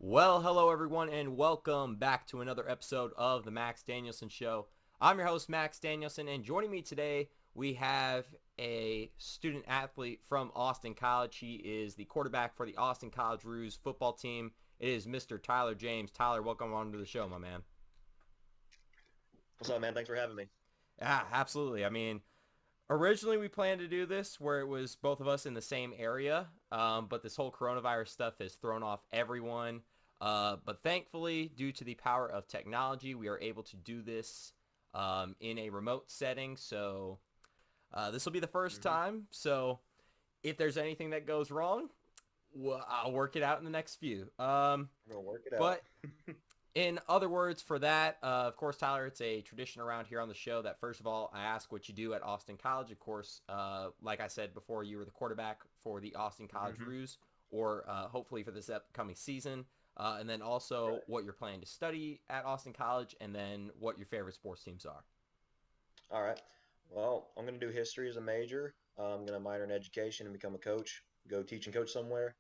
Well, hello everyone, and welcome back to another episode of the Max Danielsen Show. I'm your host, Max Danielsen, and joining me today, we have a student athlete from Austin College. He is the quarterback for the Austin College Roos football team. It is Mr. Tyler James. Tyler, welcome on to the show, my man. What's up, man? Thanks for having me. Yeah, absolutely. Originally we planned to do this where it was both of us in the same area, but this whole coronavirus stuff has thrown off everyone. But thankfully, due to the power of technology, we are able to do this in a remote setting. So this will be the first hmm time. So if there's anything that goes wrong, well, I'll work it out in the next few. We're gonna work it out. But in other words, for that, of course, Tyler, it's a tradition around here on the show that first of all, I ask what you do at Austin College. Of course, like I said before, you were the quarterback for the Austin College hmm Roos, or hopefully for this upcoming season. And then also Right. what you're planning to study at Austin College, and then what your favorite sports teams are. All right. Well, I'm gonna do history as a major. I'm gonna minor in education and become a coach. Go teach and coach somewhere.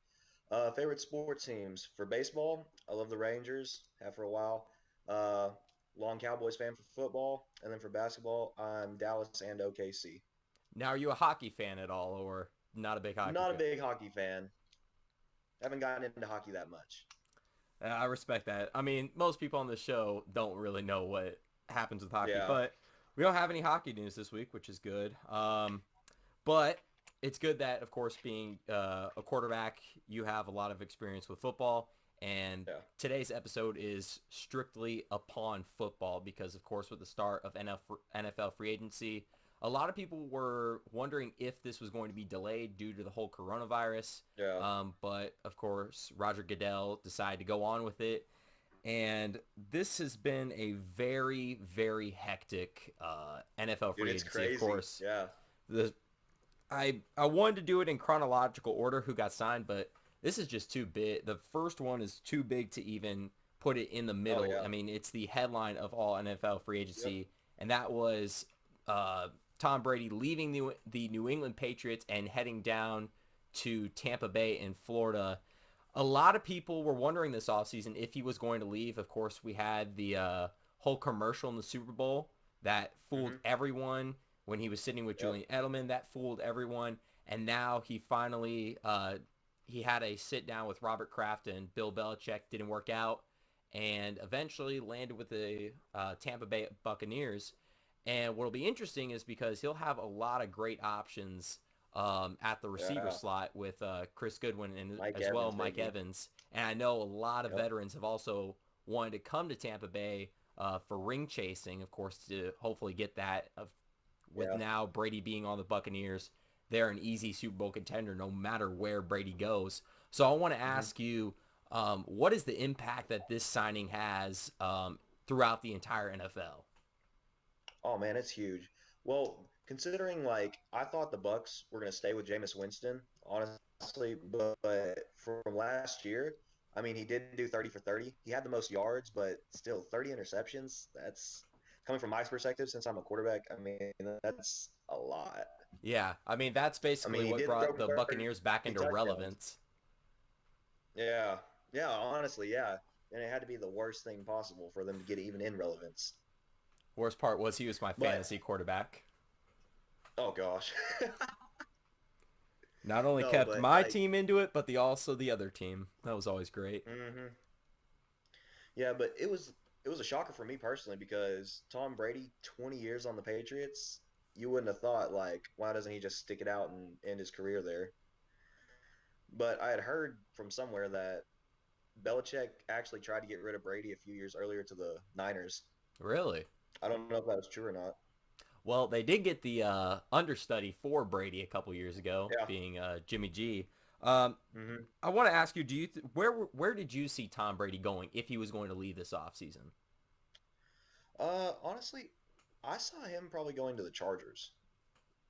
Favorite sports teams for baseball. I love the Rangers. Have for a while. Uh, Long Cowboys fan for football, and then for basketball, I'm Dallas and OKC. Now, are you a hockey fan at all, or not a big hockey Not a fan? big hockey fan. Haven't gotten into hockey that much. I respect that. I mean, most people on the show don't really know what happens with hockey, Yeah. but we don't have any hockey news this week, which is good. But it's good that, of course, being a quarterback, you have a lot of experience with football. And Yeah. today's episode is strictly upon football because, of course, with the start of NFL free agency, a lot of people were wondering if this was going to be delayed due to the whole coronavirus. Yeah. But, of course, Roger Goodell decided to go on with it. And this has been a very, very hectic NFL Dude, free it's agency. Of crazy. course, Yeah. the I wanted to do it in chronological order who got signed, but this is just too big. The first one is too big to even put it in the Oh middle. yeah. I mean, it's the headline of all NFL free Yep. agency, and that was Tom Brady leaving the New England Patriots and heading down to Tampa Bay in Florida. A lot of people were wondering this offseason if he was going to leave. Of course, we had the whole commercial in the Super Bowl that fooled hmm everyone when he was sitting with Yep. Julian Edelman. That fooled everyone. And now he finally he had a sit down with Robert Kraft and Bill Belichick. Didn't work out, and eventually landed with the Tampa Bay Buccaneers. And what'll be interesting is because he'll have a lot of great options at the receiver Yeah. slot with Chris Goodwin and Mike as well Evans, Mike baby. Evans. And I know a lot of Yep. veterans have also wanted to come to Tampa Bay for ring chasing, of course, to hopefully get that. With Yeah. now Brady being on the Buccaneers, they're an easy Super Bowl contender no matter where Brady goes. So I want to hmm ask you, what is the impact that this signing has throughout the entire NFL? Oh man, it's huge. Well, considering like I thought the Bucks were gonna stay with Jameis Winston, honestly, but from last year, I mean, he did do 30 for 30. He had the most yards, but still 30 interceptions. That's coming from my perspective since I'm a quarterback. I mean, that's a lot. Yeah, I mean that's I mean, basically he what did throw brought for the 30 Buccaneers back into touchdowns. relevance. Yeah. Yeah, honestly, yeah. And it had to be the worst thing possible for them to get even in relevance. Worst part was he was my But fantasy quarterback. oh gosh. Not only No, kept but my like team into it, but the other team. That was always great. hmm Yeah, but it was a shocker for me personally because Tom Brady, 20 years on the Patriots, you wouldn't have thought like, why doesn't he just stick it out and end his career there? But I had heard from somewhere that Belichick actually tried to get rid of Brady a few years earlier to the Niners. Really? I don't know if that was true or not. Well, they did get the understudy for Brady a couple years ago, Yeah. being Jimmy G. Um, hmm I want to ask you, where did you see Tom Brady going if he was going to leave this offseason? Honestly, I saw him probably going to the Chargers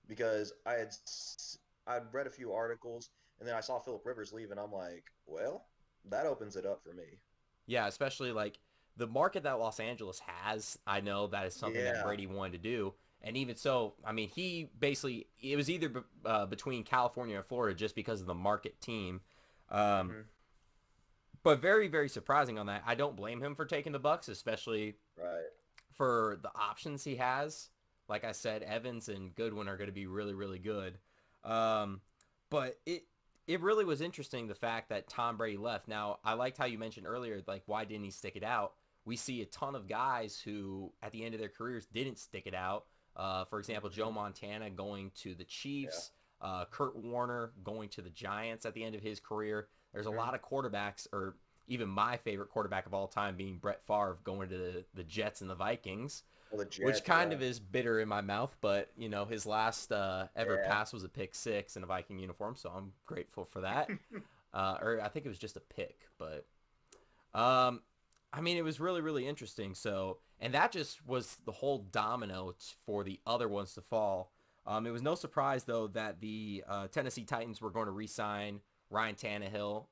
because I'd read a few articles and then I saw Philip Rivers leave and I'm like, well, that opens it up for me. Yeah, especially like the market that Los Angeles has. I know that is something that Yeah. Brady wanted to do, and even so, I mean, he basically it was either between California and Florida just because of the market team. Um, hmm but very, very surprising on that. I don't blame him for taking the Bucks, especially Right. for the options he has. Like I said, Evans and Goodwin are going to be really, really good. Um, but it really was interesting the fact that Tom Brady left. Now, I liked how you mentioned earlier, like why didn't he stick it out? We see a ton of guys who, at the end of their careers, didn't stick it out. For example, Joe Hmm. Montana going to the Yeah. Chiefs, Kurt Warner going to the Giants at the end of his career. There's a Hmm. lot of quarterbacks, or even my favorite quarterback of all time being Brett Favre going to the Jets and the Vikings, Well, the which Jets, kind yeah. of is bitter in my mouth. But you know, his last ever Yeah. pass was a pick six in a Viking uniform, so I'm grateful for that. Or I think it was just a pick, but um, I mean, it was really, really interesting. So, and that just was the whole domino for the other ones to fall. It was no surprise though that the Tennessee Titans were going to re-sign Ryan Tannehill.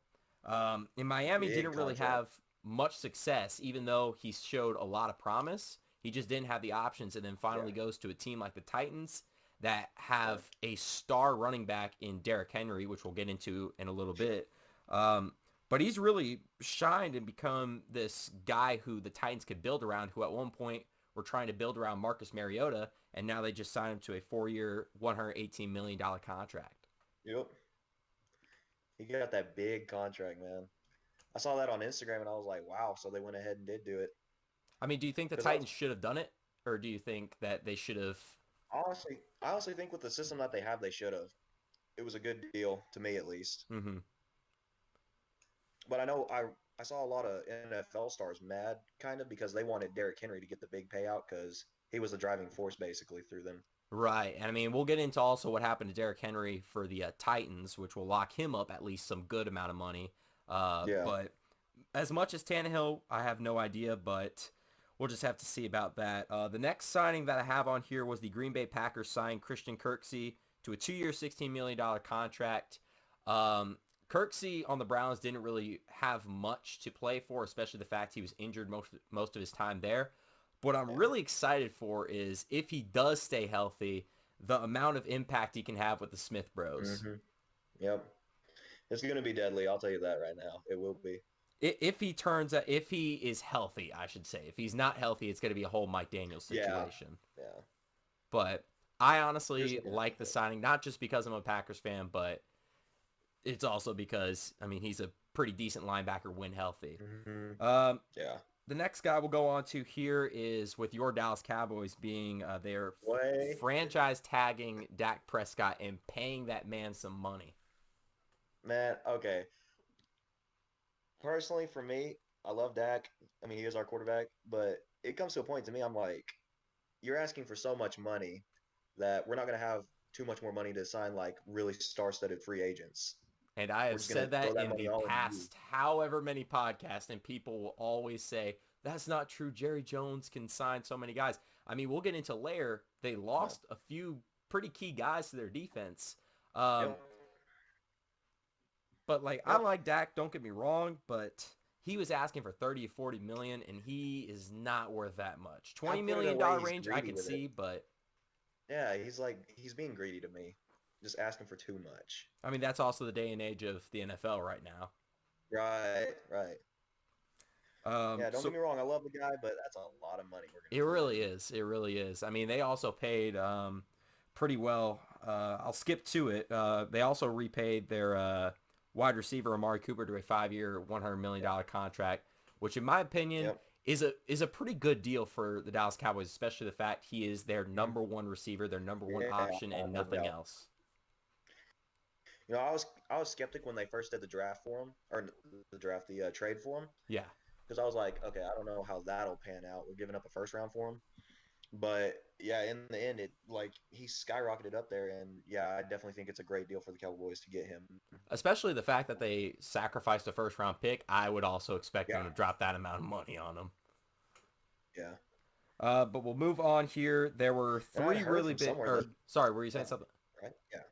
In Miami, Big didn't really contract. have much success, even though he showed a lot of promise. He just didn't have the options, and then Yeah. finally goes to a team like the Titans that Yeah. have a star running back in Derrick Henry, which we'll get into in a little bit. Um, but he's really shined and become this guy who the Titans could build around, who at one point were trying to build around Marcus Mariota, and now they just signed him to a 4-year, $118 million contract. Yep. He got that big contract, man. I saw that on Instagram and I was like, wow. So they went ahead and did do it. I mean, do you think the Because I was Titans should have done it? Or do you think that they should have? I honestly think with the system that they have, they should have. It was a good deal to me at least. Mm-hmm. But I saw a lot of NFL stars mad kind of because they wanted Derrick Henry to get the big payout because he was the driving force basically through them. Right. And I mean, we'll get into also what happened to Derrick Henry for the Titans, which will lock him up at least some good amount of money. Yeah. But as much as Tannehill, I have no idea, but we'll just have to see about that. The next signing that I have on here was the Green Bay Packers signed Christian Kirksey to a 2-year, $16 million contract. Kirksey on the Browns didn't really have much to play for, especially the fact he was injured most of his time there. What I'm Yeah. really excited for is if he does stay healthy, the amount of impact he can have with the Smith Bros. Hmm. Yep. It's going to be deadly. I'll tell you that right now. It will be. If he is healthy, I should say. If he's not healthy, it's going to be a whole Mike Daniels Yeah. situation. Yeah. But I You're just honestly going to have like the to. signing, not just because I'm a Packers fan, but it's also because I mean he's a pretty decent linebacker when healthy. Hmm. Um, Yeah. the next guy we'll go on to here is with your Dallas Cowboys being their Way. franchise tagging Dak Prescott and paying that man some money. Man, okay. Personally, for me, I love Dak. I mean, he is our quarterback, but it comes to a point to me, I'm like, you're asking for so much money that we're not going to have too much more money to sign like really star-studded free agents. And I We're have just going said to throw that that in money the all into you. past however many podcasts, and people will always say, that's not true. Jerry Jones can sign so many guys. I mean, we'll get into later. They No. lost a few pretty key guys to their defense. Um, Yep. but like I Yep. like Dak, don't get me wrong, but he was asking for 30 to 40 million and he is not worth that much. I 20 put it million away. dollar He's range I greedy could with it. see, but Yeah, he's being greedy to me. Just asking for too much. I mean that's also the day and age of the NFL right now. Right, right. Yeah, don't get So me wrong. I love the guy, but that's a lot of money we're it gonna throw at really him. is. It really is. I mean, they also paid pretty well. I'll skip to it. They also repaid their wide receiver Amari Cooper to a 5-year, Yeah. $100 million contract, which in my opinion Yep. is a pretty good deal for the Dallas Cowboys, especially the fact he is their Mhm. number one receiver, their number one Yeah, option, and no nothing doubt. else. I was skeptic when they first did the draft for him, or the draft, the trade for him, Yeah. because I was like, okay, I don't know how that'll pan out. We're giving up a first round for him, but yeah, in the end, it like he skyrocketed up there, and yeah, I definitely think it's a great deal for the Cowboys to get him. Especially the fact that they sacrificed a first round pick, I would also expect Yeah, them to drop that amount of money on him. yeah. But we'll move on here. There were And I had three heard really from big, somewhere that or sorry, were you saying yeah, something? right, yeah.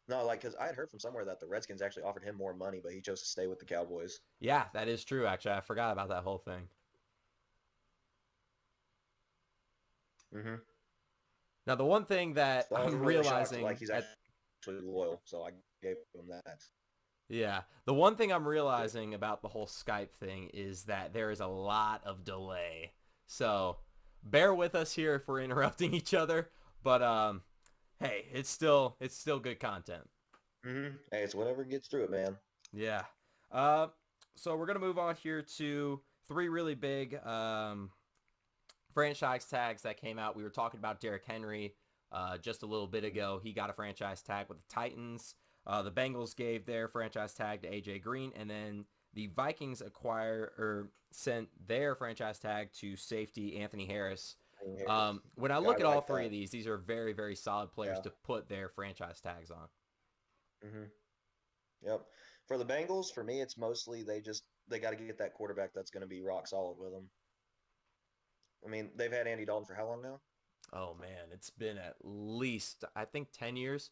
No, like because I had heard from somewhere that the Redskins actually offered him more money, but he chose to stay with the Cowboys. Yeah, that is true. Actually, I forgot about that whole thing. Hmm. Now, the one thing that So I was I'm really shocked. realizing Like he's at actually loyal, so I gave him that. Yeah. The one thing I'm realizing about the whole Skype thing is that there is a lot of delay. So bear with us here if we're interrupting each other. But hey, it's still good content. Hey, it's whatever gets through it, man. Yeah. Uh, so we're gonna move on here to three really big franchise tags that came out. We were talking about Derrick Henry just a little bit ago. He got a franchise tag with the Titans. The Bengals gave their franchise tag to AJ Green, and then the Vikings acquire or sent their franchise tag to safety Anthony Harris. Harris. When I Yeah, I look at all like three of that. these are very, very solid players Yeah. to put their franchise tags on. hmm Yep. For the Bengals, for me, it's mostly they got to get that quarterback that's going to be rock solid with them. I mean, they've had Andy Dalton for how long now? Oh man, it's been at least I think 10 years.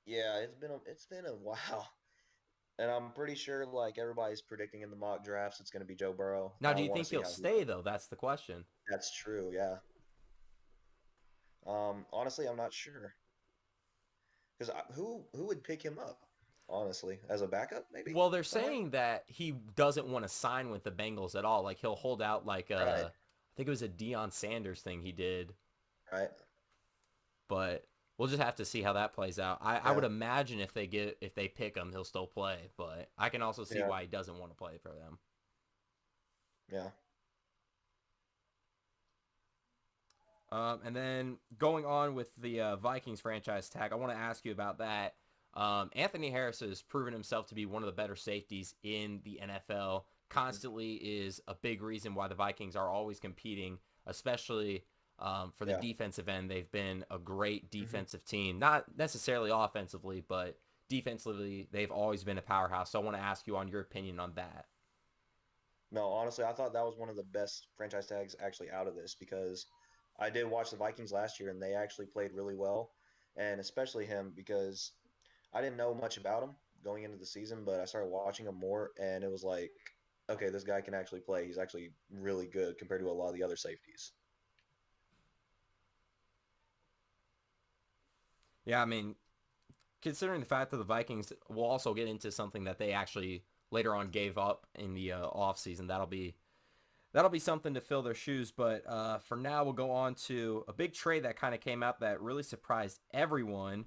Yeah, it's been a while, and I'm pretty sure like everybody's predicting in the mock drafts it's going to be Joe Burrow. Now, I do you want think to see he'll how he stay does. though? That's the question. That's true. Yeah. Honestly, I'm not sure because who would pick him up? Honestly, as a backup, maybe Well, they're somewhere. saying that he doesn't want to sign with the Bengals at all. Like he'll hold out like Right. I think it was a Deion Sanders thing he did, Right. but we'll just have to see how that plays out. I Yeah. would imagine if they pick him, he'll still play, but I can also see Yeah. why he doesn't want to play for them. Yeah. And then going on with the Vikings franchise tag, I want to ask you about that. Anthony Harris has proven himself to be one of the better safeties in the NFL. Constantly is a big reason why the Vikings are always competing, especially for the Yeah. defensive end. They've been a great hmm defensive team, not necessarily offensively, but defensively, they've always been a powerhouse. So I want to ask you on your opinion on that. No, honestly, I thought that was one of the best franchise tags actually out of this because I did watch the Vikings last year and they actually played really well, and especially him because I didn't know much about him going into the season, but I started watching him more and it was like, okay, this guy can actually play. He's actually really good compared to a lot of the other safeties. Yeah, I mean, considering the fact that the Vikings will also get into something that they actually later on gave up in the offseason. That'll be something to fill their shoes. But for now, we'll go on to a big trade that kind of came out that really surprised everyone,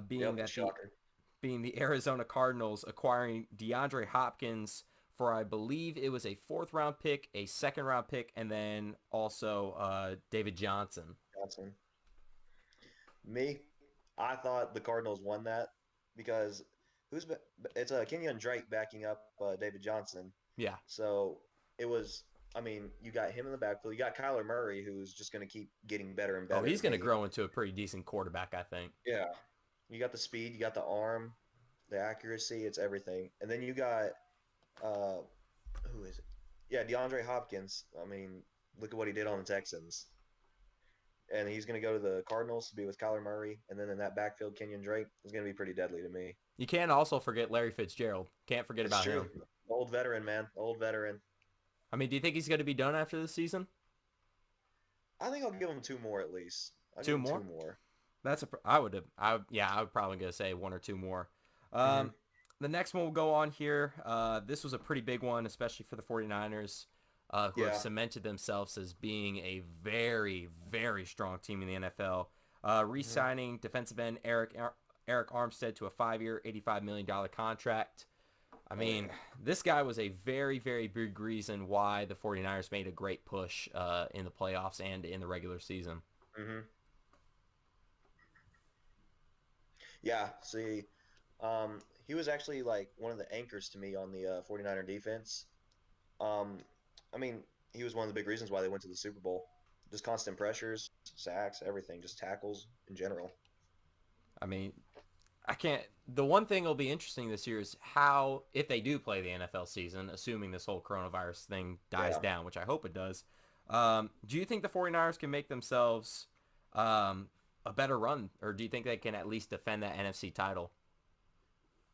being Yep, that the shocker. being the Arizona Cardinals acquiring DeAndre Hopkins for I believe it was a fourth round pick, a second round pick, and then also David Johnson. Johnson. Me, I thought the Cardinals won that because who's it's Kenyon Drake backing up David Johnson. Yeah. So it was. I mean, you got him in the backfield. You got Kyler Murray, who's just going to keep getting better and Oh, better to he's going to me. grow into a pretty decent quarterback, I think. Yeah, you got the speed, you got the arm, the accuracy. It's everything. And then you got uh, who is it? Yeah, DeAndre Hopkins. I mean, look at what he did on the Texans. And he's going to go to the Cardinals to be with Kyler Murray, and then in that backfield, Kenyon Drake is going to be pretty deadly to me. You can't also forget Larry Fitzgerald. Can't forget It's about true. him. Old veteran, man. Old veteran. I mean, do you think he's going to be done after this season? I think I'll give him two more at least. I'll give Two him two more? more. I would probably gonna say one or two more. hmm Um, the next one will go on here. This was a pretty big one, especially for the 49ers, who have Yeah. cemented themselves as being a very, very strong team in the NFL. hmm Re-signing defensive end Eric Armstead to a 5-year, $85 million contract. I Oh mean, yeah. this guy was a very, very big reason why the 49ers made a great push in the playoffs and in the regular season. hmm Yeah. See, he was actually like one of the anchors to me on the 49er defense. Um, I mean, he was one of the big reasons why they went to the Super Bowl. Just constant pressures, sacks, everything, just tackles in general. I mean, I can't. The one thing that'll be interesting this year is how, if they do play the NFL season, assuming this whole coronavirus thing dies Yeah. down, which I hope it does. Do you think the 49ers can make themselves a better run, or do you think they can at least defend that NFC title?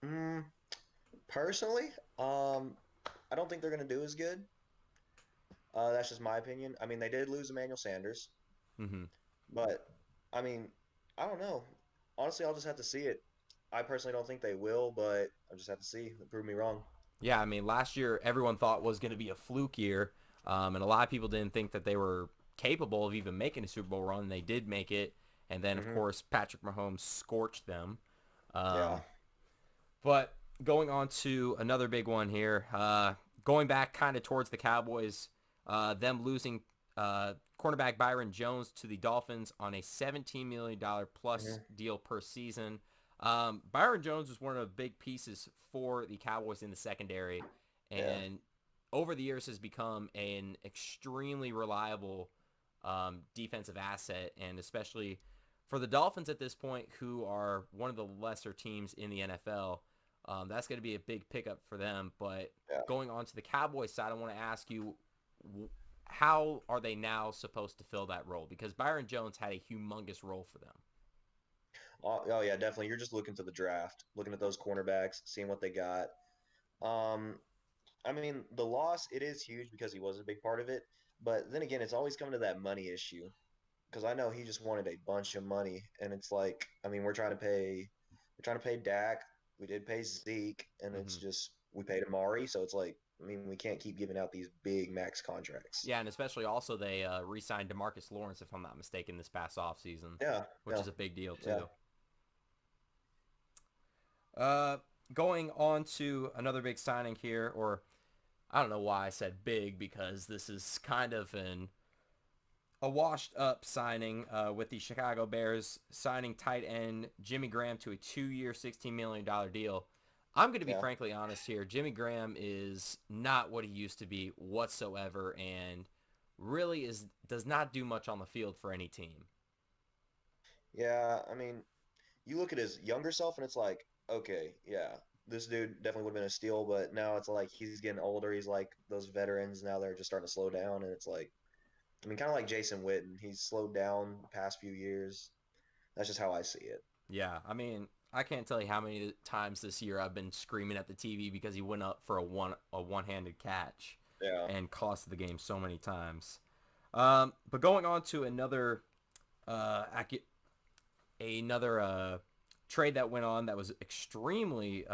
Mm, personally, um, I don't think they're going to do as good. That's just my opinion. I mean, they did lose Emmanuel Sanders, Mm-hmm. but I mean, I don't know. Honestly, I'll just have to see it. I personally don't think they will, but I just have to see. Prove me wrong. Yeah, I mean, last year everyone thought was going to be a fluke year, and a lot of people didn't think that they were capable of even making a Super Bowl run. They did make it, and then of Hmm. course Patrick Mahomes scorched them. Yeah. Um, but going on to another big one here, going back kind of towards the Cowboys, them losing cornerback Byron Jones to the Dolphins on a $17 million plus Hmm. deal per season. Byron Jones was one of the big pieces for the Cowboys in the secondary, Yeah. and over the years has become an extremely reliable defensive asset, and especially for the Dolphins at this point, who are one of the lesser teams in the NFL. That's going to be a big pickup for them. But Yeah. going on to the Cowboys side, I want to ask you, how are they now supposed to fill that role? Because Byron Jones had a humongous role for them. Oh, yeah, definitely. You're just looking to the draft, looking at those cornerbacks, seeing what they got. Um, I mean, the loss, it is huge because he was a big part of it. But then again, it's always coming to that money issue because I know he just wanted a bunch of money, and it's like, I mean, we're trying to pay Dak, we did pay Zeke, and it's Hmm. just we paid Amari, so it's like, I mean, we can't keep giving out these big max contracts. Yeah, and especially also they re-signed Demarcus Lawrence, if I'm not mistaken, this past offseason, Yeah, which yeah, is a big deal yeah. too. Uh, Going on to another big signing here, or I don't know why I said big because this is kind of a washed up signing with the Chicago Bears signing tight end Jimmy Graham to a 2-year, $16 million deal. I'm going to be Yeah. frankly honest here. Jimmy Graham is not what he used to be whatsoever, and really is does not do much on the field for any team. Yeah, I mean, you look at his younger self and it's like, okay, yeah, this dude definitely would have been a steal, but now it's like he's getting older. He's like those veterans now they're just starting to slow down, and it's like, I mean, kind of like Jason Witten. He's slowed down the past few years. That's just how I see it. Yeah, I mean, I can't tell you how many times this year I've been screaming at the TV because he went up for a one-handed catch Yeah. and cost the game so many times. But going on to uh, another trade that went on that was extremely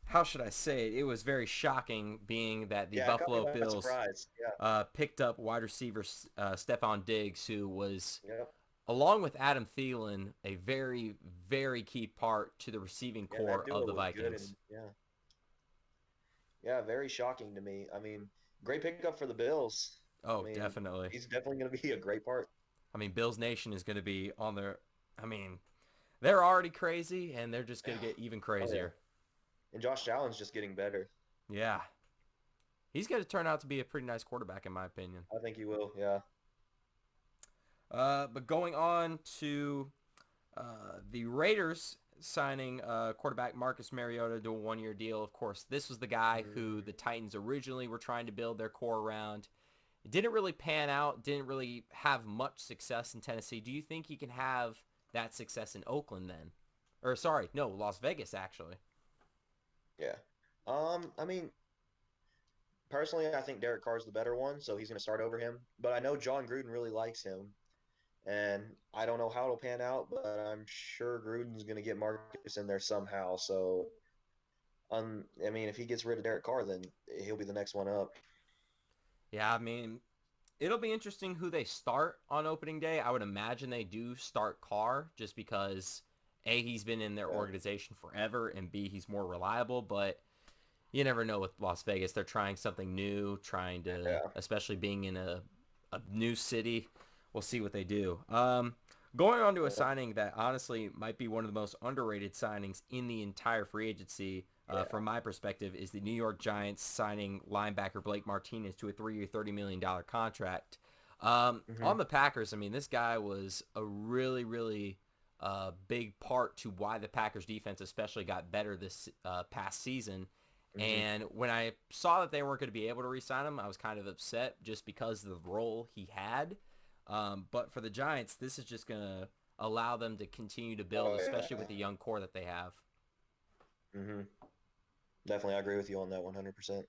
how should I say it? It was very shocking, being that the Yeah, it caught me Buffalo by Bills surprise. Yeah. picked up wide receiver Stephon Diggs, who was, Yep. along with Adam Thielen, a very, very key part to the receiving Yeah, that core duo of the was good, Vikings. and yeah, yeah, very shocking to me. I mean, great pickup for the Bills. I Oh, mean, definitely. he's definitely going to be a great part. I mean, Bills Nation is going to be on their. I mean, they're already crazy, and they're just going Yeah. to get even Oh yeah. crazier. And Josh Allen's just getting better. Yeah, he's going to turn out to be a pretty nice quarterback, in my opinion. I think he will. Yeah. But going on to the Raiders signing quarterback Marcus Mariota to a 1-year deal. Of course, this was the guy who the Mm. Titans originally were trying to build their core around. It didn't really pan out, didn't really have much success in Tennessee. Do you think he can have that success in Oakland then? Or sorry, no, Las Vegas actually. Yeah. I mean, personally, I think Derek Carr's the better one, so he's going to start over him. But I know John Gruden really likes him, and I don't know how it'll pan out, but I'm sure Gruden's going to get Marcus in there somehow. So, I mean, if he gets rid of Derek Carr, then he'll be the next one up. Yeah, I mean, it'll be interesting who they start on opening day. I would imagine they do start Carr just because A, he's been in their Yeah. organization forever, and B, he's more reliable. But you never know with Las Vegas. They're trying something new, trying to, Yeah. especially being in a new city. We'll see what they do. Going on to a Yeah. signing that honestly might be one of the most underrated signings in the entire free agency, Yeah. from my perspective, is the New York Giants signing linebacker Blake Martinez to a 3-year, $30 million contract. On Hmm. the Packers, I mean, this guy was a really, really big part to why the Packers defense especially got better this past season. Hmm. And when I saw that they weren't going to be able to re-sign him, I was kind of upset just because of the role he had. But for the Giants, this is just going to allow them to continue to build, Oh especially with yeah. the young core that they have. Hmm. Definitely, I agree with you on that 100%.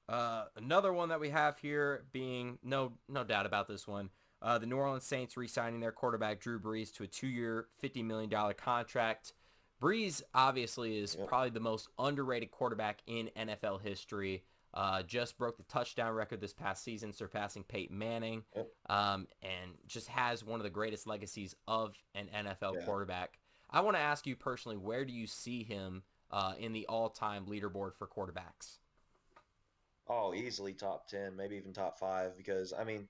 Another one that we have here being no doubt about this one. The New Orleans Saints re-signing their quarterback Drew Brees to a 2-year, $50 million contract. Brees obviously is Yep. probably the most underrated quarterback in NFL history. Just broke the touchdown record this past season, surpassing Peyton Manning, Yep. and just has one of the greatest legacies of an NFL Yeah. quarterback. I want to ask you personally, where do you see him in the all-time leaderboard for quarterbacks? Oh, easily top 10, maybe even top 5 because I mean,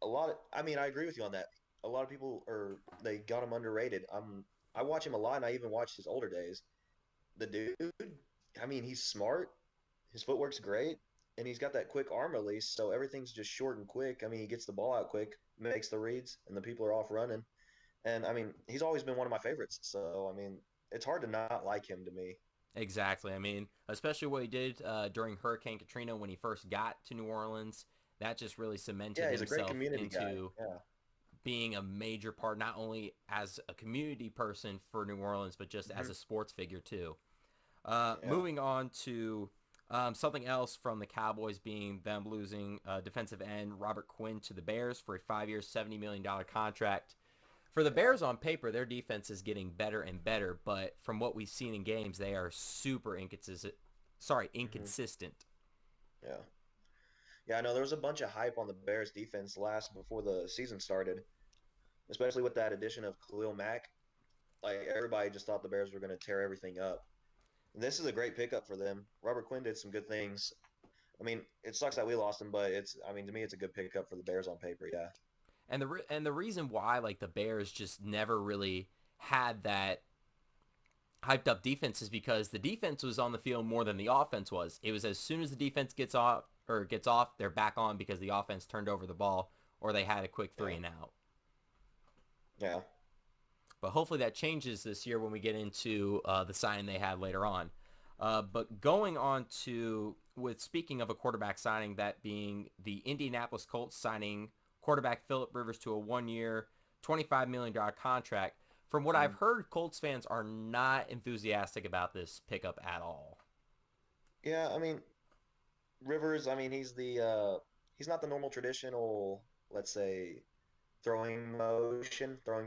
I agree with you on that. A lot of people are they got him underrated. I watch him a lot and I even watched his older days. The dude, I mean, he's smart. His footwork's great and he's got that quick arm release, so everything's just short and quick. I mean, he gets the ball out quick, makes the reads, and the people are off running. And I mean, he's always been one of my favorites. So, I mean, it's hard to not like him to me. Exactly. I mean, especially what he did during Hurricane Katrina when he first got to New Orleans. That just really cemented Yeah, he's a great himself community guy. into Yeah. being a major part, not only as a community person for New Orleans, but just as Hmm. a sports figure too. Yeah. Moving on to something else from the Cowboys being them losing defensive end Robert Quinn to the Bears for a 5-year, $70 million contract. For the Yeah. Bears on paper, their defense is getting better and better, but from what we've seen in games, they are super inconsistent. Sorry, Hmm. inconsistent. Yeah. Yeah, I know there was a bunch of hype on the Bears defense last before the season started, especially with that addition of Khalil Mack. Like everybody just thought the Bears were going to tear everything up. And this is a great pickup for them. Robert Quinn did some good things. I mean, it sucks that we lost him, but I mean, to me, it's a good pickup for the Bears on paper. Yeah. And the reason why like the Bears just never really had that hyped up defense is because the defense was on the field more than the offense was. It was as soon as the defense gets off, they're back on because the offense turned over the ball or they had a quick three Yeah. and out. Yeah. But hopefully that changes this year when we get into the signing they had later on. But going on to with speaking of a quarterback signing, that being the Indianapolis Colts signing quarterback Philip Rivers to a 1-year, $25 million contract. From what I've Mhm. heard, Colts fans are not enthusiastic about this pickup at all. Yeah. I mean, Rivers. I mean, he's not the normal traditional, let's say, throwing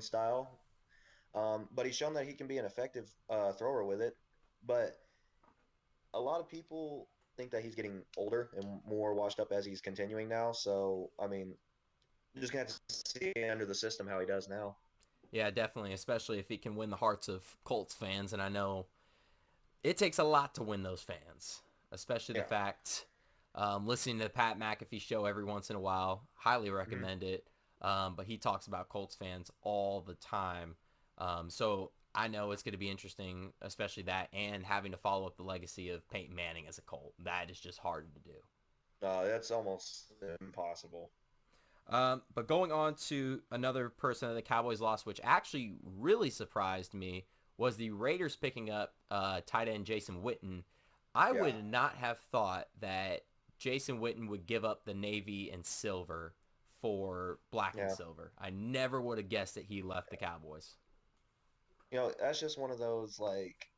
style. But he's shown that he can be an effective thrower with it. But a lot of people think that he's getting older and more washed up as he's continuing now. So, I mean, you're just gonna have to see under the system how he does now. Yeah, definitely, especially if he can win the hearts of Colts fans. And I know it takes a lot to win those fans, especially the Yeah. fact listening to the Pat McAfee show every once in a while. Highly Hmm. recommend it. But he talks about Colts fans all the time. So I know it's going to be interesting, especially that and having to follow up the legacy of Peyton Manning as a Colt. That is just hard to do. That's almost impossible. But going on to another person that the Cowboys lost, which actually really surprised me, was the Raiders picking up tight end Jason Witten. I Yeah. would not have thought that Jason Witten would give up the navy and silver for black and Yeah. silver. I never would have guessed that he left the Cowboys. That's just one of those like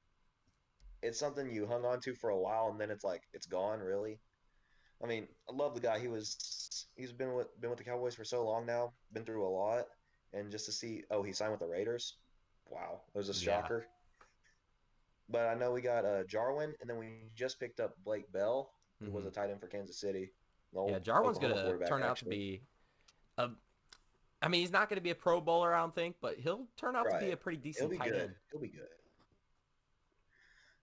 it's something you hung on to for a while and then it's like it's gone, really. I mean, I love the guy. He's been with the Cowboys for so long now, been through a lot, and just to see, oh, he signed with the Raiders. Wow, it was a Yeah. shocker. But I know we got Jarwin, and then we just picked up Blake Bell, who was hmm a tight end for Kansas City, the Yeah, old Jarwin's going Oklahoma to quarterback, turn out to actually. be a. I mean, he's not going to be a Pro Bowler, I don't think, but he'll turn out to be Right. a pretty He'll decent be tight good. end. He'll be good.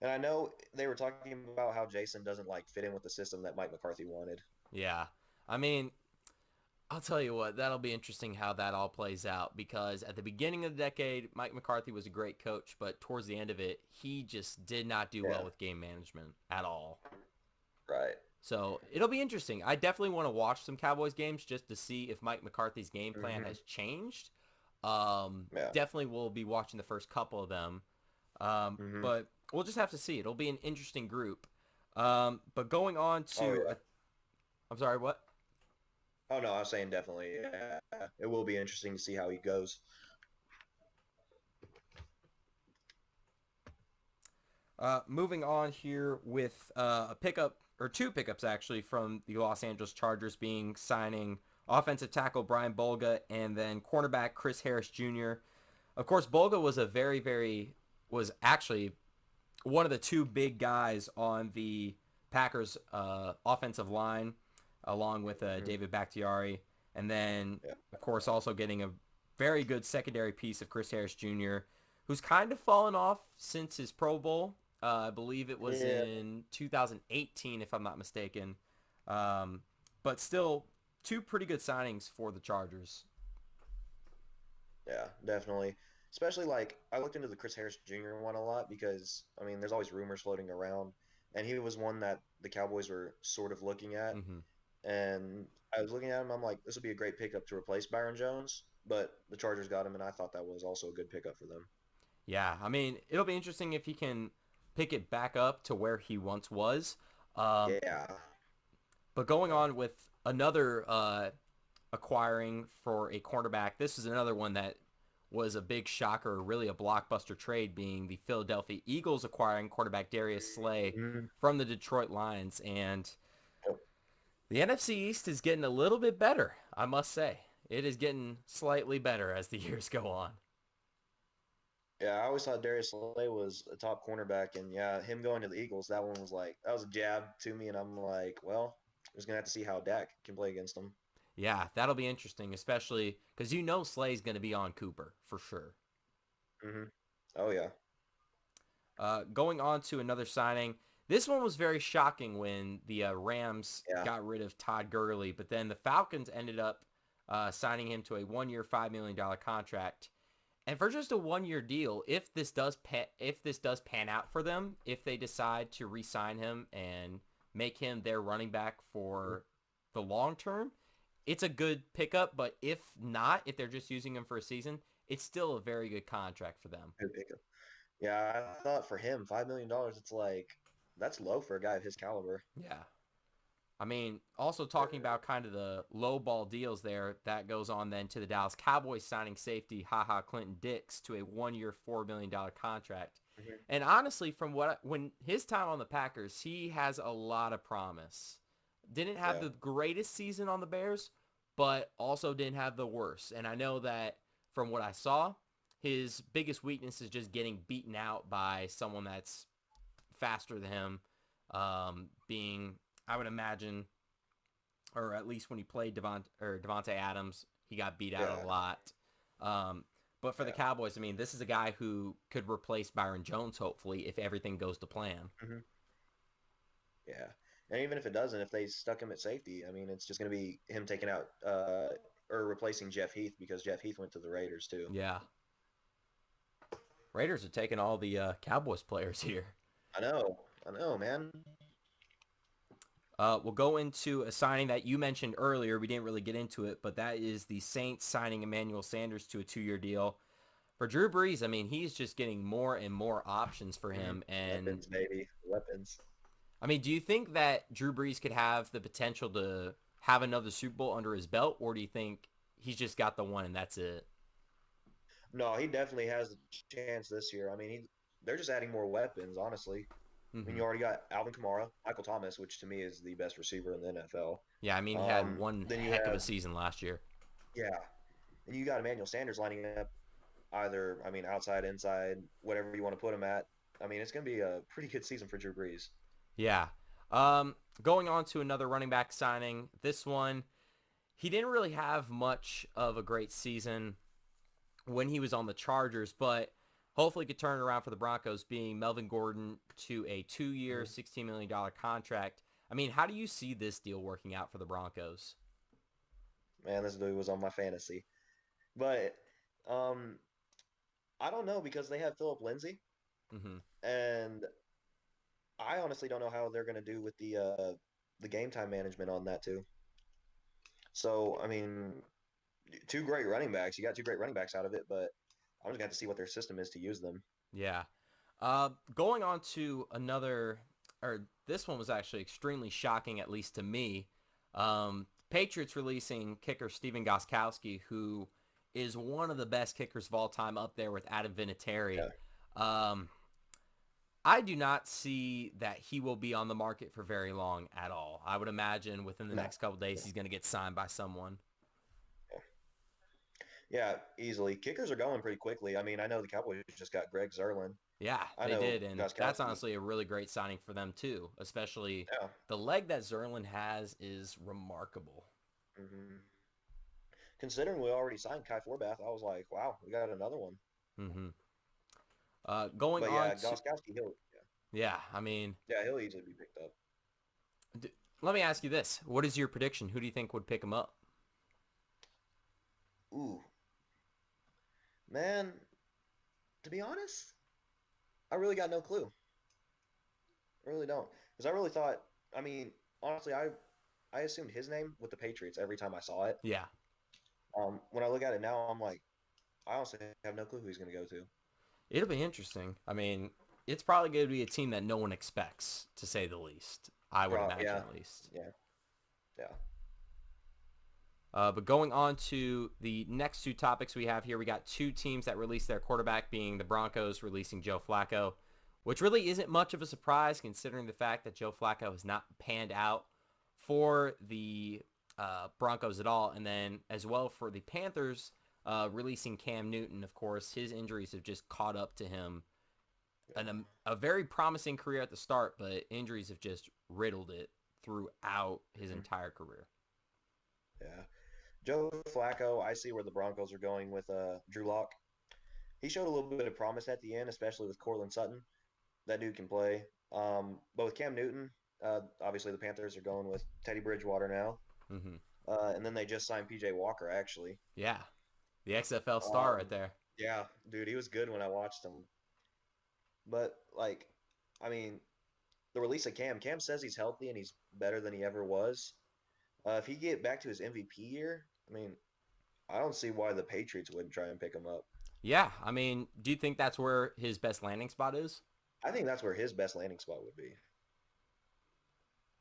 And I know they were talking about how Jason doesn't like fit in with the system that Mike McCarthy wanted. Yeah. I mean, I'll tell you what, that'll be interesting how that all plays out because at the beginning of the decade, Mike McCarthy was a great coach, but towards the end of it, he just did not do well Yeah. with game management at all. Right. So it'll be interesting. I definitely want to watch some Cowboys games just to see if Mike McCarthy's game plan Hmm. has changed. Yeah. Definitely will be watching the first couple of them. Hmm. But we'll just have to see. It'll be an interesting group. But going on Oh to, yeah. I'm sorry, what? Oh no, I was saying definitely. Yeah. It will be interesting to see how he goes. Moving on here with a pickup or two pickups actually from the Los Angeles Chargers being signing offensive tackle Brian Bolga, and then cornerback Chris Harris Jr. Of course, Bolga was was actually one of the two big guys on the Packers offensive line, along with Hmm. David Bakhtiari. And then, Yeah. of course, also getting a very good secondary piece of Chris Harris Jr., who's kind of fallen off since his Pro Bowl. I believe it was Yeah. in 2018, if I'm not mistaken. Um, but still, two pretty good signings for the Chargers. Yeah, definitely. Especially like I looked into the Chris Harris Jr. one a lot because I mean, there's always rumors floating around, and he was one that the Cowboys were sort of looking at. Hmm. And I was looking at him, I'm like, this would be a great pickup to replace Byron Jones, but the Chargers got him, and I thought that was also a good pickup for them. Yeah, I mean, it'll be interesting if he can pick it back up to where he once was. Um, Yeah, but going yeah. on with another acquiring for a cornerback, this is another one that was a big shocker, really a blockbuster trade, being the Philadelphia Eagles acquiring quarterback Darius Slay Mhm. from the Detroit Lions. And Yep. the NFC East is getting a little bit better, I must say. It is getting slightly better as the years go on. Yeah, I always thought Darius Slay was a top cornerback, and yeah, him going to the Eagles, that one was like that was a jab to me, and I'm like, well, I'm just gonna have to see how Dak can play against him. Yeah, that'll be interesting, especially because you know Slay's going to be on Cooper for sure. Hmm. Oh yeah, Going on to another signing. This one was very shocking when the Rams yeah. got rid of Todd Gurley, but then the Falcons ended up signing him to a 1 year, $5 million contract. And for just a 1 year deal, if this does pan out for them, if they decide to re-sign him and make him their running back for the long term, it's a good pickup. But if not, if they're just using him for a season, it's still a very good contract for them. Good pickup. Yeah, I thought for him, $5 million, it's like that's low for a guy of his caliber. Yeah. I mean, also talking about kind of the low ball deals there, that goes on then to the Dallas Cowboys signing safety Haha Clinton Dix to a 1 year, $4 million contract. Hmm. And honestly, when his time on the Packers, he has a lot of promise. Didn't have Yeah, the greatest season on the Bears, but also didn't have the worst. And I know that from what I saw, his biggest weakness is just getting beaten out by someone that's faster than him. Being, I would imagine, or at least when he played Devontae Adams, he got beat out yeah, a lot. Um, but for the yeah. Cowboys, I mean, this is a guy who could replace Byron Jones, hopefully, if everything goes to plan. Hmm. Yeah. And even if it doesn't, if they stuck him at safety, I mean, it's just going to be him taking out or replacing Jeff Heath because Jeff Heath went to the Raiders too. Yeah, Raiders are taking all the Cowboys players here. I know, man. We'll go into a signing that you mentioned earlier. We didn't really get into it, but that is the Saints signing Emmanuel Sanders to a 2 year deal. For Drew Brees, I mean, he's just getting more and more options for Hmm. him. And Weapons, baby, weapons. I mean, do you think that Drew Brees could have the potential to have another Super Bowl under his belt, or do you think he's just got the one and that's it? No, he definitely has a chance this year. I mean, they're just adding more weapons, honestly. I mean, Hmm. you already got Alvin Kamara, Michael Thomas, which to me is the best receiver in the NFL. Yeah, I mean, he had one Then you heck of a have, season last year. yeah, and you got Emmanuel Sanders lining up either, I mean, outside, inside, whatever you want to put him at. I mean, it's going to be a pretty good season for Drew Brees. Yeah. Um, Going on to another running back signing. This one, he didn't really have much of a great season when he was on the Chargers, but hopefully could turn it around for the Broncos, being Melvin Gordon to a 2 year, Mhm. $16 million contract. I mean, how do you see this deal working out for the Broncos? Man, this dude was on my fantasy. But um, I don't know because they have Philip Lindsay, Hmm. and I honestly don't know how they're going to do with the game time management on that too. So, I mean, two great running backs. You got two great running backs out of it, but I'm just going to have to see what their system is to use them. Yeah. Going on to another, or this one was actually extremely shocking, at least to me. Patriots releasing kicker Steven Gostkowski, who is one of the best kickers of all time, up there with Adam Vinatieri. Yeah. Um, I do not see that he will be on the market for very long at all. I would imagine within the No. next couple days No. he's going to get signed by someone. Yeah, easily. Kickers are going pretty quickly. I mean, I know the Cowboys just got Greg Zerlin. Yeah, I they know did, and that's Goskowski. honestly a really great signing for them too. Especially Yeah. the leg that Zerlin has is remarkable. hmm Considering we already signed Kai Forbath, I was like, wow, we got another one. Hmm Going But on yeah, to Goskowski, yeah, I mean, he'll easily be picked up. d- let me ask you this: what is your prediction? Who do you think would pick him up? Ooh, man, to be honest, I really got no clue. I really don't, because I really thought. I mean, honestly, I assumed his name with the Patriots every time I saw it. Yeah, When I look at it now, I'm like, I honestly have no clue who he's going to go to. it'll be interesting. I mean, it's probably going to be a team that no one expects, to say the least. I would imagine, Yeah, at least. yeah, yeah. But going on to the next two topics we have here, we got two teams that released their quarterback, being the Broncos releasing Joe Flacco, which really isn't much of a surprise considering the fact that Joe Flacco has not panned out for the Broncos at all. And then as well for the Panthers releasing Cam Newton, of course, his injuries have just caught up to him. A very promising career at the start, but injuries have just riddled it throughout his Mhm. entire career. Yeah. Joe Flacco, I see where the Broncos are going with Drew Lock. He showed a little bit of promise at the end, especially with Cortland Sutton. That dude can play. But with Cam Newton, obviously the Panthers are going with Teddy Bridgewater now. Mm-hmm. And then they just signed PJ Walker, actually. Yeah, the XFL star right Um, there. yeah, dude, he was good when I watched him. But, like, I mean, the release of Cam says he's healthy and he's better than he ever was. If he get back to his MVP year, I mean, I don't see why the Patriots wouldn't try and pick him up. Yeah, I mean, do you think that's where his best landing spot is? I think that's where his best landing spot would be.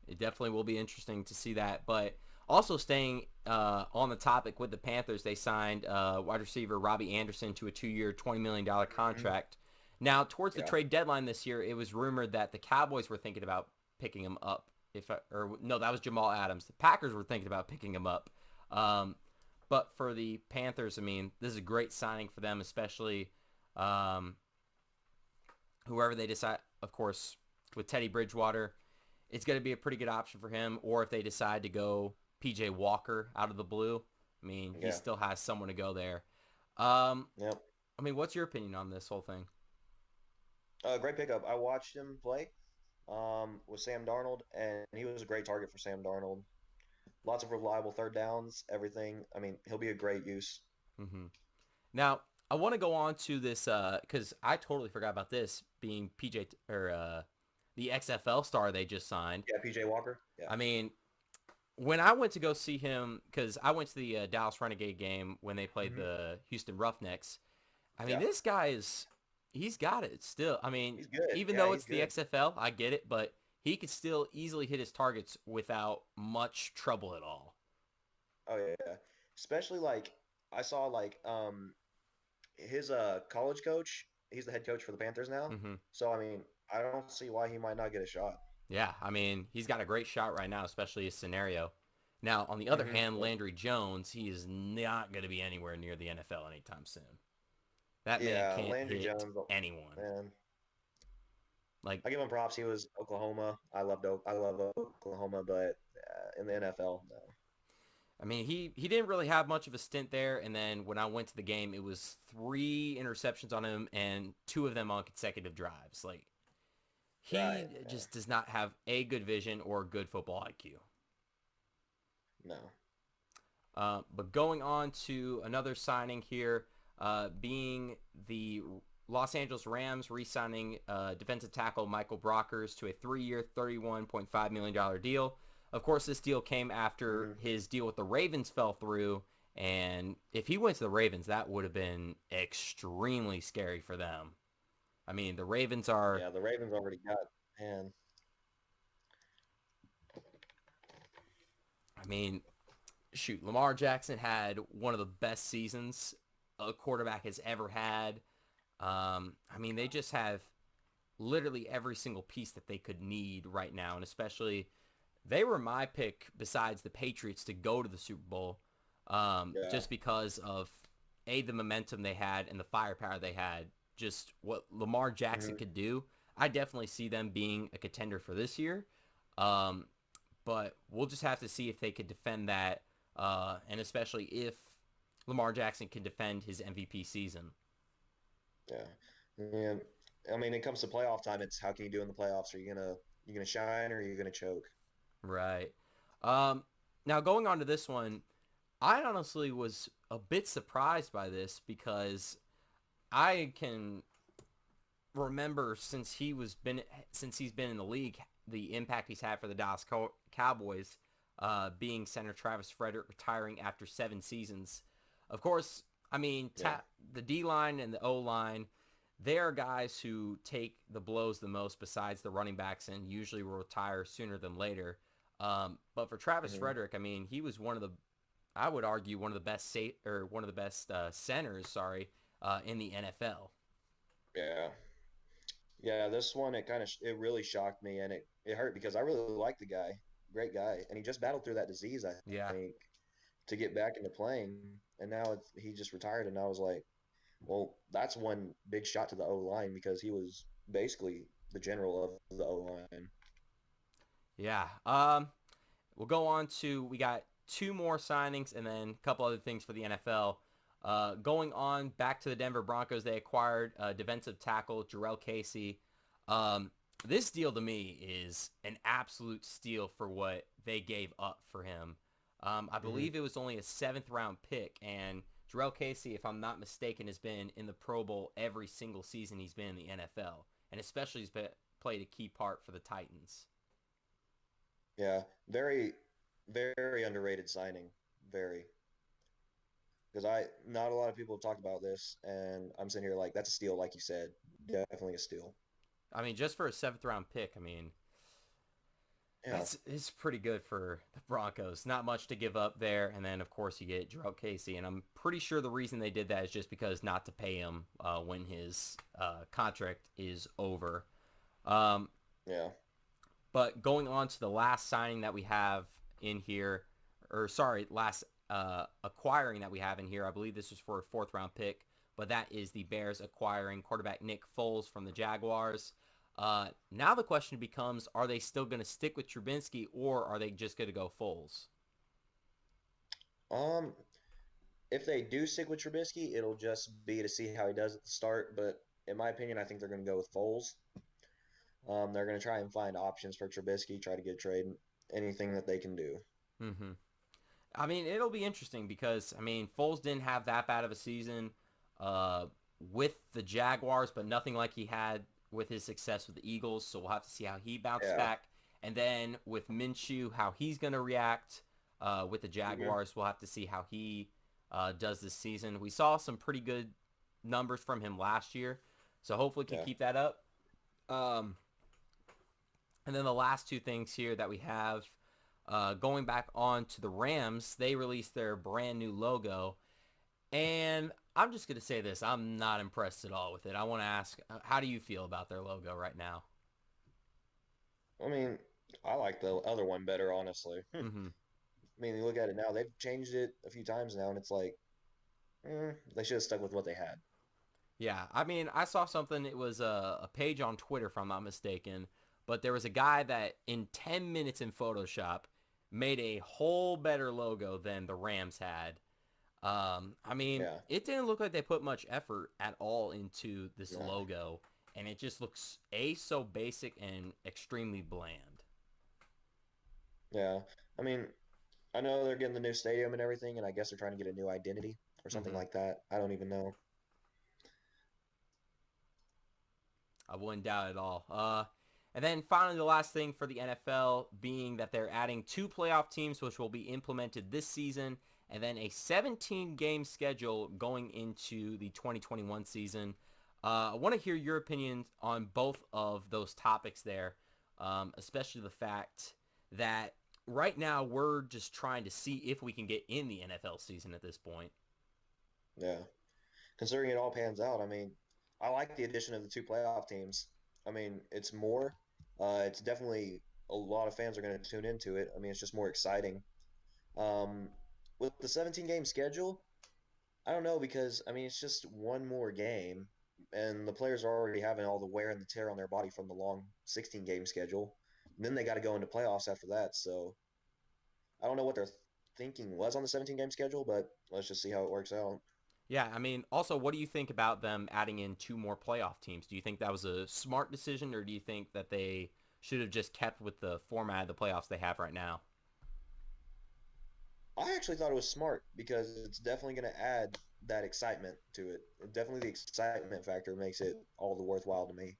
It definitely will be interesting to see that. But also staying on the topic with the Panthers, they signed wide receiver Robbie Anderson to a 2-year, $20 million hmm contract. Now, towards the Yeah. trade deadline this year, it was rumored that the Cowboys were thinking about picking him up. Or no, that was Jamal Adams. The Packers were thinking about picking him up. Um, but for the Panthers, I mean, this is a great signing for them, especially um, whoever they decide, of course, with Teddy Bridgewater, it's going to be a pretty good option for him. Or if they decide to go PJ Walker out of the blue, I mean, he Yeah. still has someone to go there. Um, Yep. I mean, what's your opinion on this whole thing? Great pickup. I watched him play with Sam Darnold, and he was a great target for Sam Darnold. Lots of reliable third downs, everything. I mean, he'll be a great use. Hmm Now, I want to go on to this because I totally forgot about this being PJ or the XFL star they just signed. Yeah, PJ Walker. Yeah. I mean, when I went to go see him, because I went to the Dallas Renegade game when they played hmm the Houston Roughnecks. I mean, Yeah. this guy he's got it still. I mean, He's good. even Yeah, though he's it's the good. XFL, I get it, but he could still easily hit his targets without much trouble at all. Oh yeah. Especially like I saw like his college coach. He's the head coach for the Panthers now. Hmm So I mean, I don't see why he might not get a shot. Yeah, I mean, he's got a great shot right now, especially his scenario. Now, on the other hand, Yep. Landry Jones, he is not going to be anywhere near the NFL anytime soon. That man Yeah, can't Landry hit Jones. anyone. Man, Like, I give him props. He was Oklahoma. I love Oklahoma, but in the NFL, no. I mean, he didn't really have much of a stint there, and then when I went to the game, it was 3 interceptions on him and 2 of them on consecutive drives. Like, he Right. Yeah. just does not have a good vision or good football IQ. No. But going on to another signing here, being the Los Angeles Rams re-signing defensive tackle Michael Brockers to a 3-year, $31.5 million deal. Of course, this deal came after hmm his deal with the Ravens fell through, and if he went to the Ravens, that would have been extremely scary for them. I mean, the Ravens are, Yeah, the Ravens already got man. I mean, shoot, Lamar Jackson had one of the best seasons a quarterback has ever had. I mean, they just have literally every single piece that they could need right now, and especially they were my pick besides the Patriots to go to the Super Bowl, Yeah. just because of the momentum they had and the firepower they had, just what Lamar Jackson Hmm. could do, I definitely see them being a contender for this year. Um, but we'll just have to see if they could defend that, and especially if Lamar Jackson can defend his MVP season. Yeah. And I mean, it comes to playoff time. It's how can you do in the playoffs? Are you gonna shine or are you gonna choke? Right. Um, Now going on to this one, I honestly was a bit surprised by this because I can remember since he's been in the league, the impact he's had for the Dallas Cowboys, being center Travis Frederick retiring after 7 seasons. Of course, I mean Yeah. the D line and the O line. They are guys who take the blows the most, besides the running backs, and usually will retire sooner than later. But for Travis Hmm. Frederick, I mean, he was I would argue, one of the best one of the best centers. Sorry, in the NFL. Yeah. Yeah. This one, it really shocked me, and it hurt because I really like the guy, great guy, and he just battled through that disease, I Yeah. think, to get back into playing, and now he just retired, and I was like, well, that's one big shot to the O line because he was basically the general of the O line. Yeah. We'll go on to we got two more signings and then a couple other things for the NFL. Going on back to the Denver Broncos, they acquired defensive tackle Jarrell Casey. Um, this deal to me is an absolute steal for what they gave up for him. I Hmm. believe it was only a seventh round pick, and Jarrell Casey, if I'm not mistaken, has been in the Pro Bowl every single season he's been in the NFL, and especially played a key part for the Titans. Yeah, very, very underrated signing. Very, because I not a lot of people have talked about this, and I'm sitting here like that's a steal, like you said, definitely a steal. I mean, just for a seventh round pick, I mean, Yeah, that's it's pretty good for the Broncos. Not much to give up there, and then of course you get Jarrell Casey, and I'm pretty sure the reason they did that is just because not to pay him when his contract is over. Um, yeah. but going on to the last signing that we have in here, or sorry, last acquiring that we have in here, I believe this was for a fourth round pick, but that is the Bears acquiring quarterback Nick Foles from the Jaguars. Now the question becomes: are they still going to stick with Trubinsky, or are they just going to go Foles? Um, if they do stick with Trubisky, it'll just be to see how he does at the start. But in my opinion, I think they're going to go with Foles. They're going to try and find options for Trubisky, try to get a trade, anything that they can do. Mm-hmm. I mean, it'll be interesting because I mean, Foles didn't have that bad of a season uh, with the Jaguars, but nothing like he had with his success with the Eagles. So we'll have to see how he bounces Yeah. back. And then with Minshew, how he's going to react with the Hmm. Jaguars. We'll have to see how he does this season. We saw some pretty good numbers from him last year, so hopefully can Yeah. keep that up. Um, and then the last two things here that we have, going back on to the Rams, they released their brand new logo. And I'm just going to say this: I'm not impressed at all with it. I want to ask, how do you feel about their logo right now? I mean, I like the other one better, honestly. I Mm-hmm. mean, you look at it now; they've changed it a few times now, and it's like they should have stuck with what they had. Yeah, I mean, I saw something. It was a page on Twitter, if I'm not mistaken, but there was a guy that in 10 minutes in Photoshop made a whole better logo than the Rams had. I mean, Yeah. it didn't look like they put much effort at all into this No. logo, and it just looks so basic and extremely bland. Yeah. I mean, I know they're getting the new stadium and everything, and I guess they're trying to get a new identity or something Mm-hmm. like that. I don't even know. I wouldn't doubt it at all. And then finally, the last thing for the NFL being that they're adding two playoff teams, which will be implemented this season, and then a 17-game schedule going into the 2021 season. I want to hear your opinion on both of those topics there, especially the fact that right now we're just trying to see if we can get in the NFL season at this point. Yeah. Considering it all pans out, I mean, I like the addition of the two playoff teams. I mean, it's more. It's definitely a lot of fans are going to tune into it. I mean, it's just more exciting. Um, with the 17 game schedule, I don't know because I mean it's just one more game, and the players are already having all the wear and the tear on their body from the long 16 game schedule. And then they got to go into playoffs after that. So I don't know what their thinking was on the 17 game schedule, but let's just see how it works out. Yeah, I mean, also, what do you think about them adding in two more playoff teams? Do you think that was a smart decision, or do you think that they should have just kept with the format of the playoffs they have right now? I actually thought it was smart because it's definitely going to add that excitement to it. Definitely the excitement factor makes it all the worthwhile to me.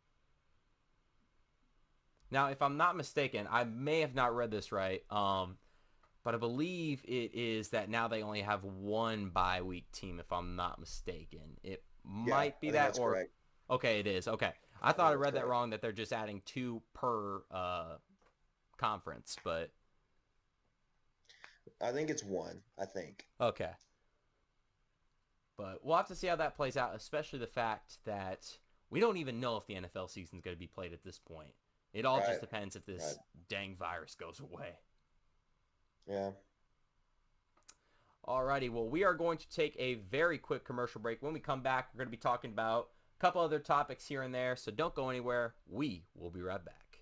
Now, if I'm not mistaken, I may have not read this right, but I believe it is that now they only have one bye week team, if I'm not mistaken. It Yeah, might I be think that, that's or correct. okay, it is. Okay, I I think thought I that's read that correct. wrong. That they're just adding two per conference, but I think it's one. I think. okay. But we'll have to see how that plays out, especially the fact that we don't even know if the NFL season is going to be played at this point. It all just Right. depends if Right. this dang virus goes away. Yeah. Alrighty, well, we are going to take a very quick commercial break. When we come back, we're going to be talking about a couple other topics here and there, so don't go anywhere. We will be right back.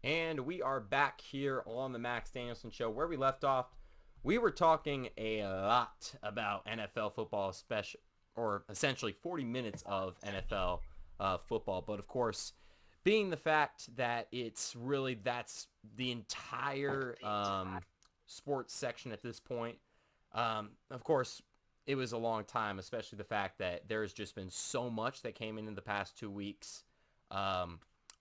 And we are back here on the Max Danielsen Show. Where we left off, we were talking a lot about NFL football, especially, or essentially 40 minutes of NFL football. But of course, being the fact that it's really that's the entire sports section at this point. Of course, it was a long time, especially the fact that there's just been so much that came in the past 2 weeks. Um,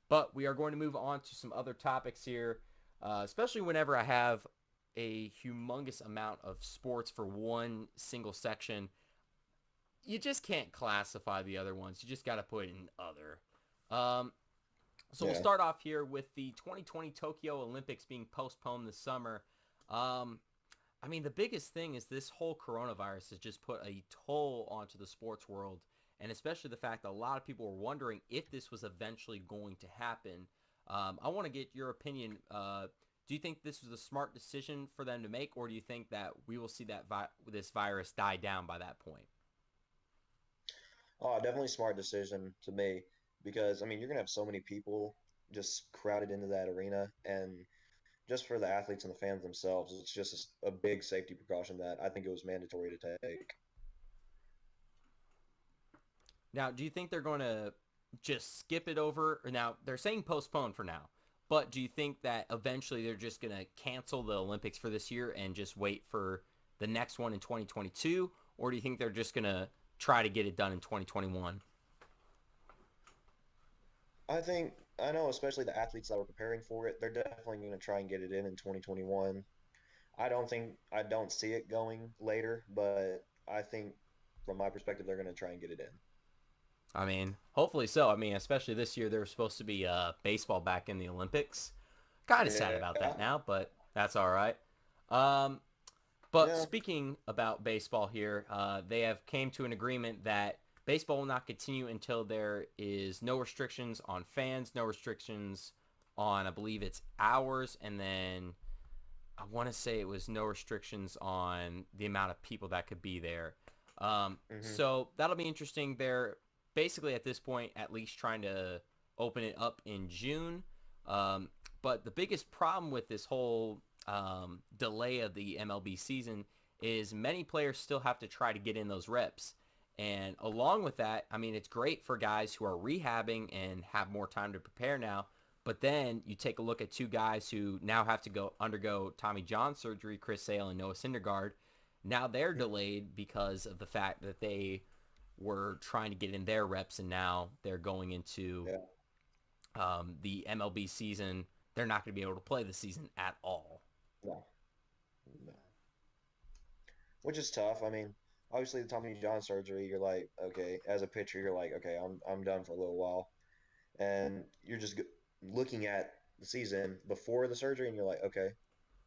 but we are going to move on to some other topics here, especially whenever I have a humongous amount of sports for one single section. You just can't classify the other ones. You just got to put in other. Um, so we'll Yeah. start off here with the 2020 Tokyo Olympics being postponed this summer. Um, I mean, the biggest thing is this whole coronavirus has just put a toll onto the sports world, and especially the fact that a lot of people were wondering if this was eventually going to happen. I want to get your opinion. Do you think this was a smart decision for them to make, or do you think that we will see that this virus die down by that point? Oh, definitely smart decision to me because I mean you're gonna have so many people just crowded into that arena, and just for the athletes and the fans themselves, it's just a big safety precaution that I think it was mandatory to take. Now, do you think they're going to just skip it over? Or now they're saying postpone for now, but do you think that eventually they're just going to cancel the Olympics for this year and just wait for the next one in 2022, or do you think they're just going to try to get it done in 2021? I know, especially the athletes that were preparing for it, they're definitely going to try and get it in 2021. I don't see it going later, but I think from my perspective, they're going to try and get it in. I mean, hopefully so. I mean, especially this year, there's supposed to be baseball back in the Olympics. Kind of sad about Yeah, that now, but that's all right. Um, But yeah. speaking about baseball here, they have came to an agreement that baseball will not continue until there is no restrictions on fans, no restrictions on, I believe it's hours, and then I want to say it was no restrictions on the amount of people that could be there. Hmm. So that'll be interesting. They're basically at this point at least trying to open it up in June. Um, but the biggest problem with this whole delay of the MLB season is many players still have to try to get in those reps. And along with that, I mean, it's great for guys who are rehabbing and have more time to prepare now. But then you take a look at two guys who now have to go undergo Tommy John surgery, Chris Sale and Noah Syndergaard. Now they're delayed because of the fact that they were trying to get in their reps, and now they're going into Yeah. the MLB season. They're not going to be able to play the season at all. No. No. Which is tough. I mean, obviously the Tommy John surgery, you're like, okay, as a pitcher, you're like, okay, I'm done for a little while, and you're just looking at the season before the surgery, and you're like, okay,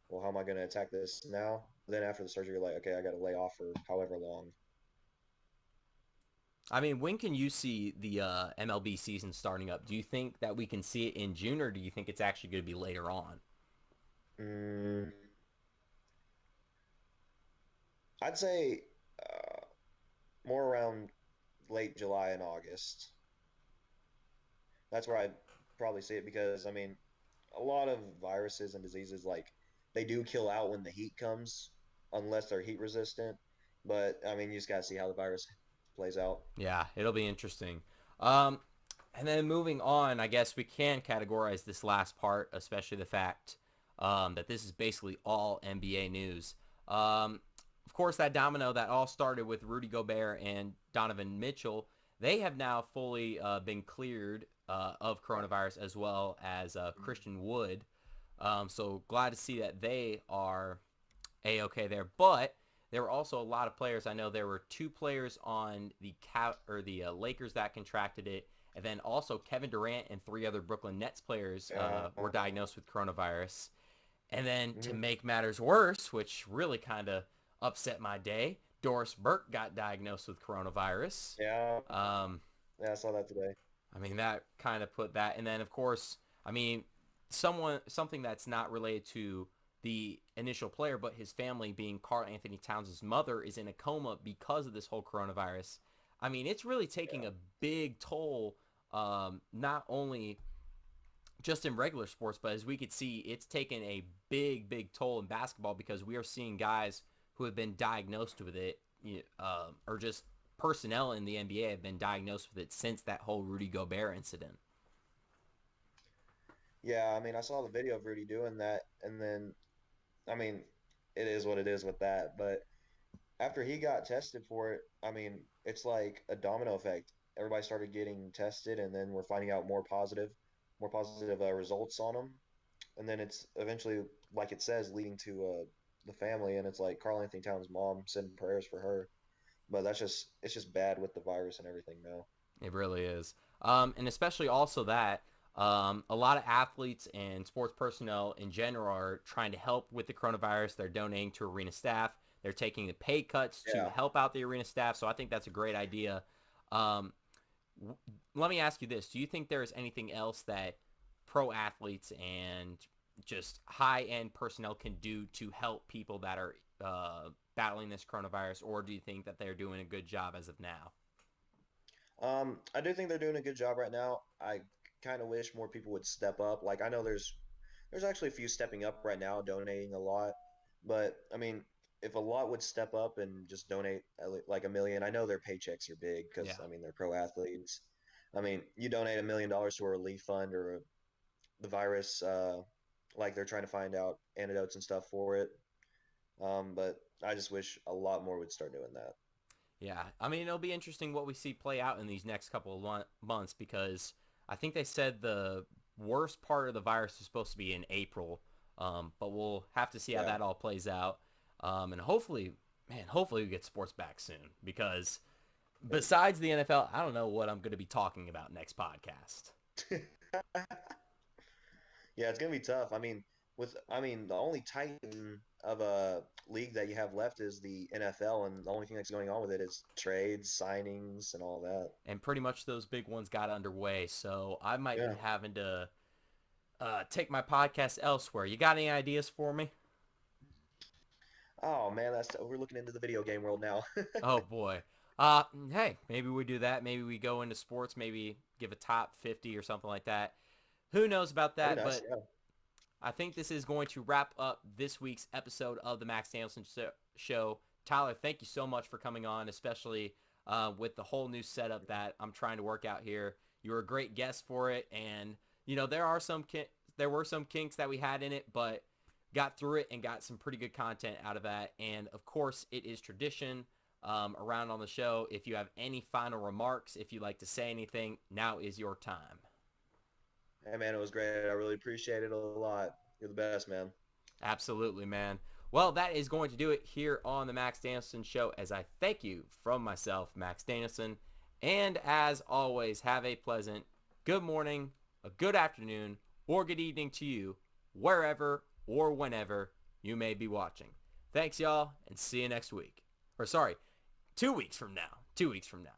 well, how am I going to attack this now? Then after the surgery, you're like, okay, I got to lay off for however long. I mean, when can you see the MLB season starting up? Do you think that we can see it in June, or do you think it's actually going to be later on? Mm, I'd say uh, more around late July and August. That's where I'd probably see it because I mean, a lot of viruses and diseases like they do kill out when the heat comes, unless they're heat resistant. But I mean, you just gotta see how the virus plays out. Yeah, it'll be interesting. Um, and then moving on, I guess we can categorize this last part, especially the fact that this is basically all NBA news. Of course, that domino that all started with Rudy Gobert and Donovan Mitchell, they have now fully been cleared of coronavirus, as well as Christian Wood. So glad to see that they are a-okay there. But there were also a lot of players. I know there were two players on the Lakers that contracted it, and then also Kevin Durant and three other Brooklyn Nets players were diagnosed with coronavirus. And then to Mhm. make matters worse, which really kind of upset my day, Doris Burke got diagnosed with coronavirus. Yeah, Um, yeah, I saw that today. I mean, that kind of put that, and then of course, I mean, something that's not related to the initial player, but his family, being Carl Anthony Towns' mother, is in a coma because of this whole coronavirus. I mean, it's really taking Yeah, a big toll, not only just in regular sports, but as we could see, it's taken a big, big toll in basketball because we are seeing guys who have been diagnosed with it, or just personnel in the NBA have been diagnosed with it since that whole Rudy Gobert incident. yeah. I mean, I saw the video of Rudy doing that, and then I mean, it is what it is with that. But after he got tested for it, I mean, it's like a domino effect. Everybody started getting tested, and then we're finding out more positive results on them. And then it's eventually, like it says, leading to the family. And it's like Carl Anthony Towns' mom sending prayers for her. But it's just bad with the virus and everything now. It really is. And especially also that a lot of athletes and sports personnel in general are trying to help with the coronavirus. They're donating to arena staff. They're taking the pay cuts to Yeah. help out the arena staff. So I think that's a great idea. Um, Let me ask you this. Do you think there is anything else that pro athletes and just high-end personnel can do to help people that are battling this coronavirus, or do you think that they're doing a good job as of now? I do think they're doing a good job right now. I kind of wish more people would step up. Like I know there's actually a few stepping up right now, donating a lot. But I mean, if a lot would step up and just donate like a million, I know their paychecks are big because Yeah. I mean they're pro athletes. I mean, you donate $1 million to a relief fund or the virus, like they're trying to find out antidotes and stuff for it. But I just wish a lot more would start doing that. Yeah, I mean, it'll be interesting what we see play out in these next couple of months because I think they said the worst part of the virus is supposed to be in April, but we'll have to see how Yeah. that all plays out. And hopefully, man, hopefully we get sports back soon because besides the NFL, I don't know what I'm going to be talking about next podcast. Yeah, it's gonna be tough. I mean, the only titan of a league that you have left is the NFL, and the only thing that's going on with it is trades, signings, and all that. And pretty much those big ones got underway, so I might be Yeah. having to take my podcast elsewhere. You got any ideas for me? Oh man, we're looking into the video game world now. Oh boy. Hey, maybe we do that. Maybe we go into sports. Maybe give a top 50 or something like that. Who knows about That'd be that? nice. But Yeah. I think this is going to wrap up this week's episode of the Max Danielsen Show. Tyler, thank you so much for coming on, especially with the whole new setup that I'm trying to work out here. You were a great guest for it, and there were some kinks that we had in it, but got through it and got some pretty good content out of that. And of course, it is tradition around on the show. If you have any final remarks, if you'd like to say anything, now is your time. Hey man, it was great. I really appreciate it a lot. You're the best, man. Absolutely, man. Well, that is going to do it here on the Max Danielsen Show, as I thank you from myself, Max Danielsen. And as always, have a pleasant good morning, a good afternoon, or good evening to you, wherever or whenever you may be watching. Thanks, y'all, and see you next week. Or sorry, 2 weeks from now. 2 weeks from now.